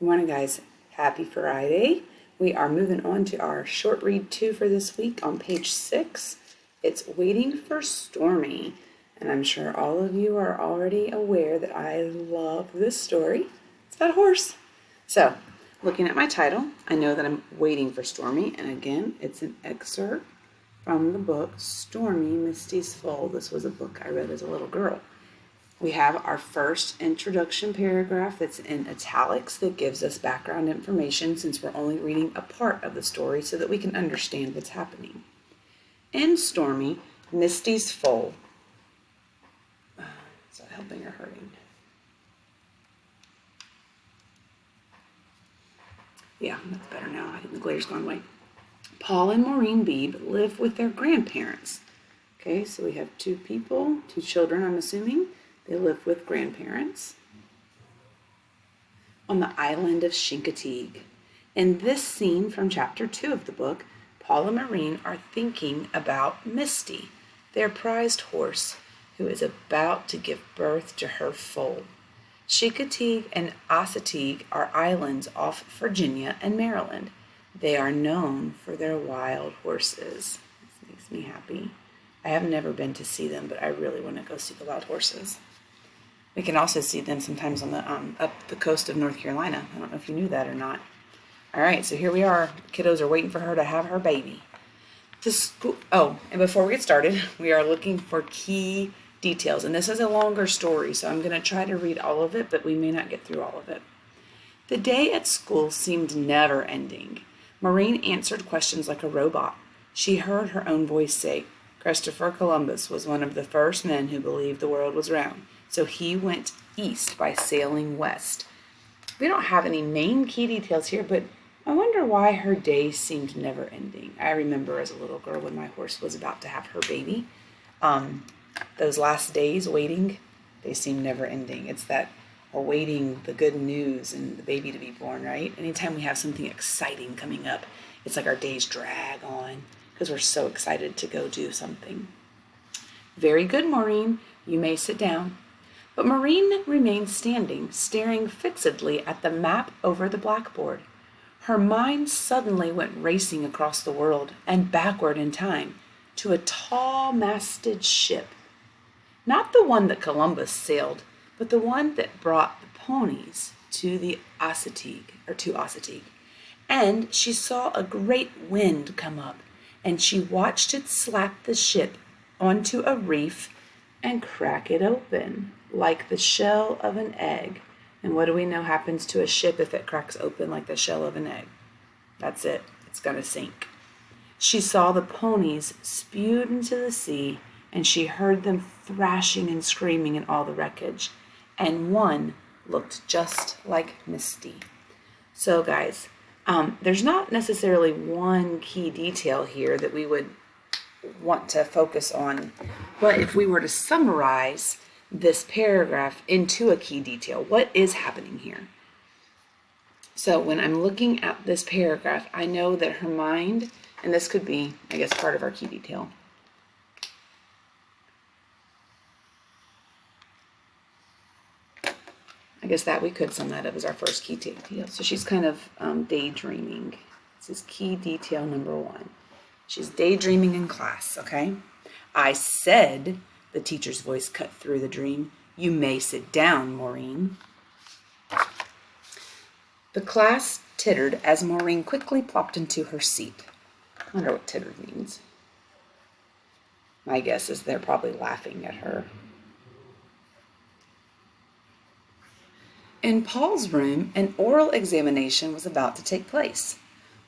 Good morning, guys. Happy Friday. We are moving on to our short read 2 for this week on page 6. It's Waiting for Stormy. And I'm sure all of you are already aware that I love this story. It's about a horse. So, looking at my title, I know that I'm waiting for Stormy. And again, it's an excerpt from the book Stormy, Misty's Foal. This was a book I read as a little girl. We have our first introduction paragraph that's in italics that gives us background information since we're only reading a part of the story so that we can understand what's happening. In Stormy, Misty's Foal. Is that helping or hurting? Yeah, that's better now. I think the glare's gone away. Paul and Maureen Beebe live with their grandparents. Okay, so we have two children, I'm assuming. They live with grandparents on the island of Chincoteague. In this scene from chapter 2 of the book, Paul and Maureen are thinking about Misty, their prized horse, who is about to give birth to her foal. Chincoteague and Assateague are islands off Virginia and Maryland. They are known for their wild horses. This makes me happy. I have never been to see them, but I really want to go see the wild horses. We can also see them sometimes on the up the coast of North Carolina. I don't know if you knew that or not. All right, so here we are. Kiddos are waiting for her to have her baby. And before we get started, we are looking for key details. And this is a longer story, so I'm going to try to read all of it, but we may not get through all of it. The day at school seemed never ending. Maureen answered questions like a robot. She heard her own voice say, Christopher Columbus was one of the first men who believed the world was round, so he went east by sailing west. We don't have any main key details here, but I wonder why her day seemed never ending. I remember as a little girl when my horse was about to have her baby, those last days waiting, they seem never ending. It's that awaiting the good news and the baby to be born, right? Anytime we have something exciting coming up, it's like our days drag on because we're so excited to go do something. Very good, Maureen. You may sit down. But Maureen remained standing, staring fixedly at the map over the blackboard. Her mind suddenly went racing across the world and backward in time to a tall-masted ship. Not the one that Columbus sailed, but the one that brought the ponies to Assateague. And she saw a great wind come up, and she watched it slap the ship onto a reef and crack it open like the shell of an egg. And what do we know happens to a ship if it cracks open like the shell of an egg? That's it. It's going to sink. She saw the ponies spewed into the sea, and she heard them thrashing and screaming in all the wreckage. And one looked just like Misty. So, guys, there's not necessarily one key detail here that we would want to focus on. But if we were to summarize this paragraph into a key detail, what is happening here? So when I'm looking at this paragraph, I know that her mind, and this could be, I guess, part of our key detail. I guess that we could sum that up as our first key detail. So she's kind of daydreaming. This is key detail number 1. She's daydreaming in class, okay? I said, the teacher's voice cut through the dream, you may sit down, Maureen. The class tittered as Maureen quickly plopped into her seat. I wonder what tittered means. My guess is they're probably laughing at her. In Paul's room, an oral examination was about to take place.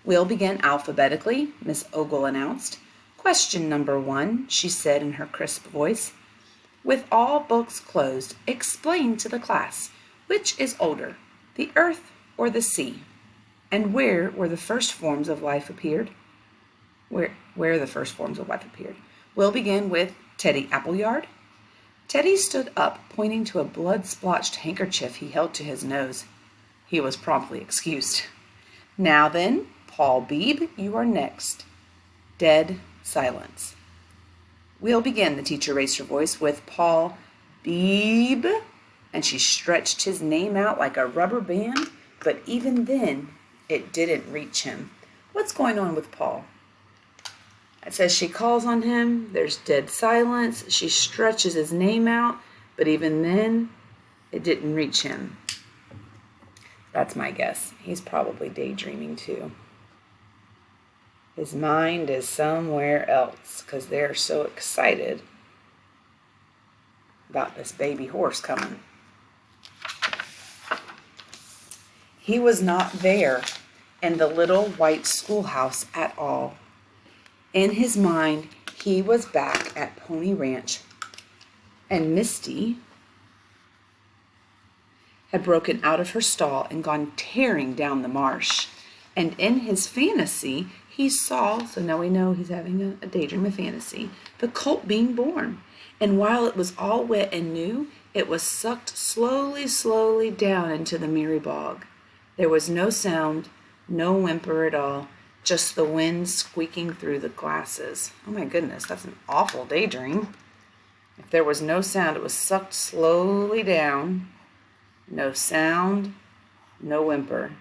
We'll begin alphabetically, Miss Ogle announced. Question number 1, she said in her crisp voice. With all books closed, explain to the class, which is older, the earth or the sea? And where the first forms of life appeared? Where the first forms of life appeared. We'll begin with Teddy Appleyard. Teddy stood up, pointing to a blood-splotched handkerchief he held to his nose. He was promptly excused. Now then, Paul Beebe, you are next. Dead silence. We'll begin, the teacher raised her voice, with Paul Beebe, and she stretched his name out like a rubber band But even then, it didn't reach him. What's going on with Paul? It says she calls on him. There's dead silence. She stretches his name out. But even then, it didn't reach him. That's my guess. He's probably daydreaming too. His mind is somewhere else because they're so excited about this baby horse coming. He was not there in the little white schoolhouse at all. In his mind, he was back at Pony Ranch, and Misty had broken out of her stall and gone tearing down the marsh. And in his fantasy, he saw, so now we know he's having a daydream, a fantasy, the colt being born. And while it was all wet and new, it was sucked slowly, slowly down into the merry bog. There was no sound, no whimper at all, just the wind squeaking through the glasses. Oh my goodness, that's an awful daydream. If there was no sound, it was sucked slowly down. No sound, no whimper.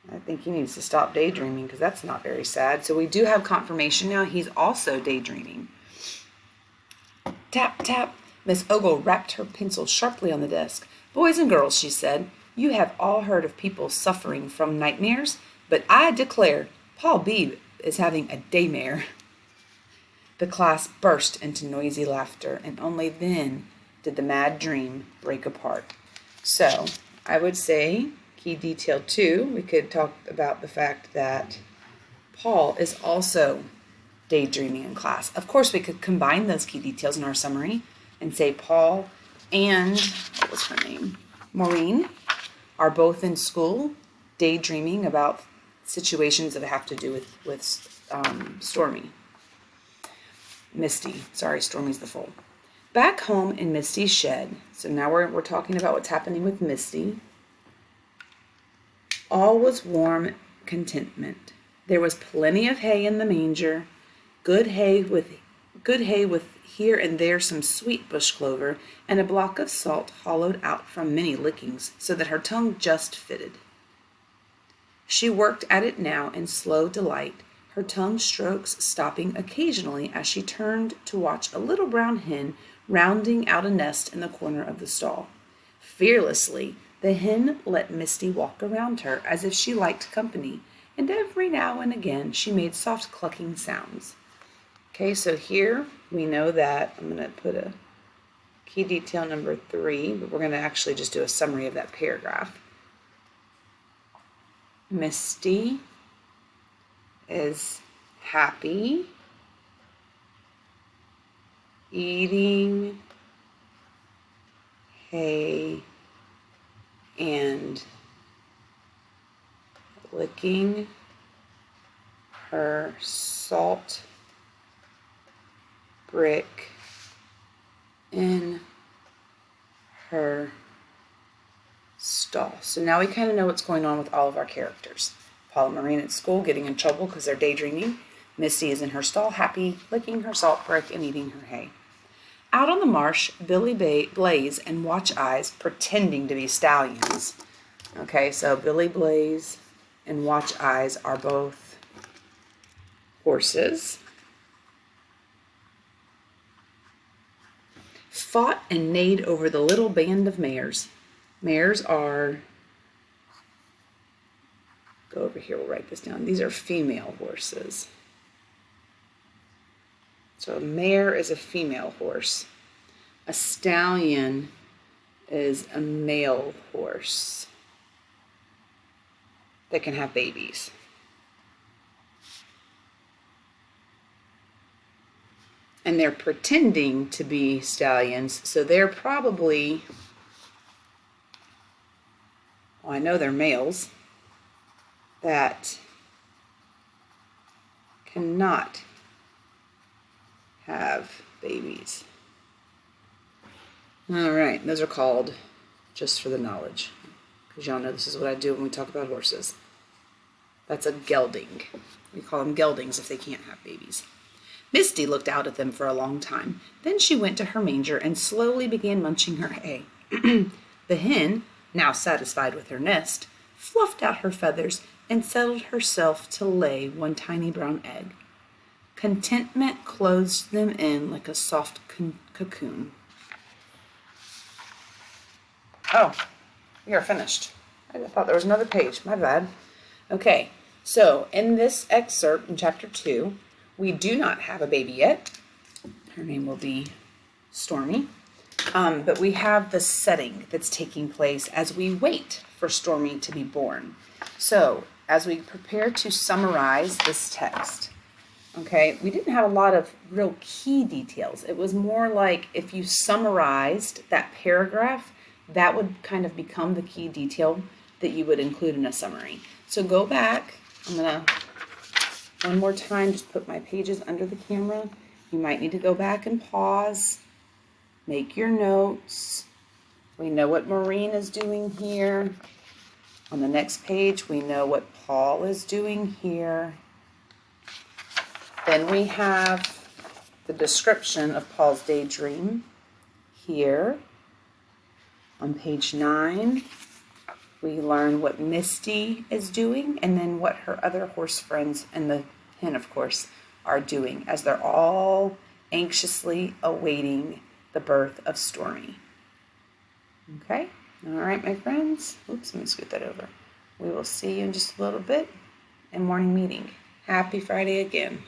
I think he needs to stop daydreaming because that's not very sad. So we do have confirmation now. He's also daydreaming. Tap, tap. Miss Ogle rapped her pencil sharply on the desk. Boys and girls, she said, you have all heard of people suffering from nightmares, but I declare Paul Beebe is having a daymare. The class burst into noisy laughter, and only then did the mad dream break apart. So I would say key detail 2, we could talk about the fact that Paul is also daydreaming in class. Of course, we could combine those key details in our summary and say Paul and, what was her name, Maureen, are both in school daydreaming about situations that have to do with Stormy. Misty. Sorry, Stormy's the foal. Back home in Misty's shed. So now we're talking about what's happening with Misty. All was warm contentment. There was plenty of hay in the manger, good hay with here and there some sweet bush clover, and a block of salt hollowed out from many lickings, so that her tongue just fitted. She worked at it now in slow delight, her tongue strokes stopping occasionally as she turned to watch a little brown hen rounding out a nest in the corner of the stall. Fearlessly, the hen let Misty walk around her as if she liked company, and every now and again she made soft clucking sounds. Okay, so here we know that, I'm going to put a key detail number 3, but we're going to actually just do a summary of that paragraph. Misty is happy eating hay and licking her salt brick in her stall. So now we kind of know what's going on with all of our characters. Paul and Maureen at school getting in trouble because they're daydreaming. Misty is in her stall, happy, licking her salt brick and eating her hay. Out on the marsh, Billy Blaze and Watch Eyes pretending to be stallions. Okay, so Billy Blaze and Watch Eyes are both horses. Fought and neighed over the little band of mares. Mares are, go over here, we'll write this down. These are female horses. So a mare is a female horse. A stallion is a male horse that can have babies. And they're pretending to be stallions, so they're probably, well, I know they're males that cannot have babies. All right, those are called, just for the knowledge, because y'all know this is what I do when we talk about horses. That's a gelding. We call them geldings if they can't have babies. Misty looked out at them for a long time. Then she went to her manger and slowly began munching her hay. The hen now satisfied with her nest, fluffed out her feathers and settled herself to lay one tiny brown egg. Contentment closed them in like a soft cocoon. Oh, we are finished. I thought there was another page. My bad. Okay, so in this excerpt in chapter 2, we do not have a baby yet. Her name will be Stormy. But we have the setting that's taking place as we wait for Stormy to be born. So as we prepare to summarize this text, okay, we didn't have a lot of real key details. It was more like if you summarized that paragraph, that would kind of become the key detail that you would include in a summary. So go back. I'm going to, one more time, just put my pages under the camera. You might need to go back and pause. Make your notes. We know what Maureen is doing here. On the next page, we know what Paul is doing here. Then we have the description of Paul's daydream here. On page 9, we learn what Misty is doing and then what her other horse friends and the hen, of course, are doing as they're all anxiously awaiting the birth of Stormy. Okay? All right, my friends. Oops, let me scoot that over. We will see you in just a little bit in morning meeting. Happy Friday again.